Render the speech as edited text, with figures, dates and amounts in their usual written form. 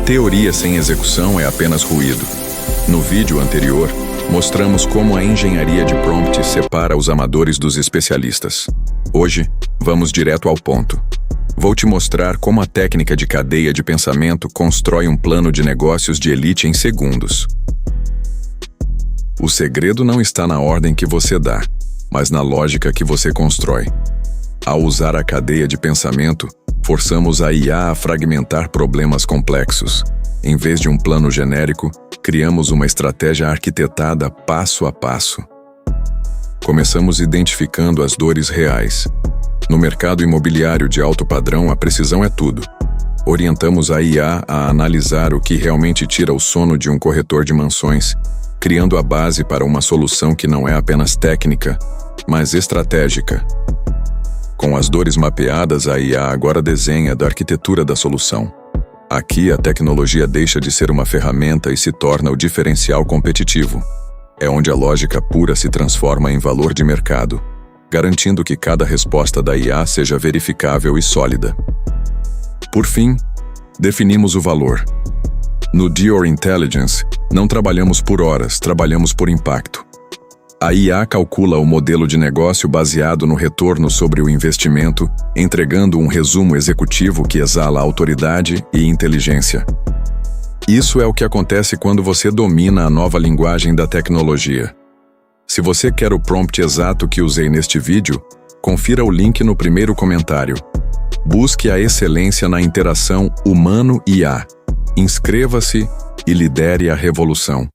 Teoria sem execução é apenas ruído. No vídeo anterior, mostramos como a engenharia de prompt separa os amadores dos especialistas. Hoje, vamos direto ao ponto. Vou te mostrar como a técnica de cadeia de pensamento constrói um plano de negócios de elite em segundos. O segredo não está na ordem que você dá, mas na lógica que você constrói. Ao usar a cadeia de pensamento, forçamos a IA a fragmentar problemas complexos. Em vez de um plano genérico, criamos uma estratégia arquitetada passo a passo. Começamos identificando as dores reais. No mercado imobiliário de alto padrão, a precisão é tudo. Orientamos a IA a analisar o que realmente tira o sono de um corretor de mansões, criando a base para uma solução que não é apenas técnica, mas estratégica. Com as dores mapeadas, a IA agora desenha a arquitetura da solução. Aqui, a tecnologia deixa de ser uma ferramenta e se torna o diferencial competitivo. É onde a lógica pura se transforma em valor de mercado, garantindo que cada resposta da IA seja verificável e sólida. Por fim, definimos o valor. No Dior Intelligence, não trabalhamos por horas, trabalhamos por impacto. A IA calcula o modelo de negócio baseado no retorno sobre o investimento, entregando um resumo executivo que exala autoridade e inteligência. Isso é o que acontece quando você domina a nova linguagem da tecnologia. Se você quer o prompt exato que usei neste vídeo, confira o link no primeiro comentário. Busque a excelência na interação humano-IA. Inscreva-se e lidere a revolução.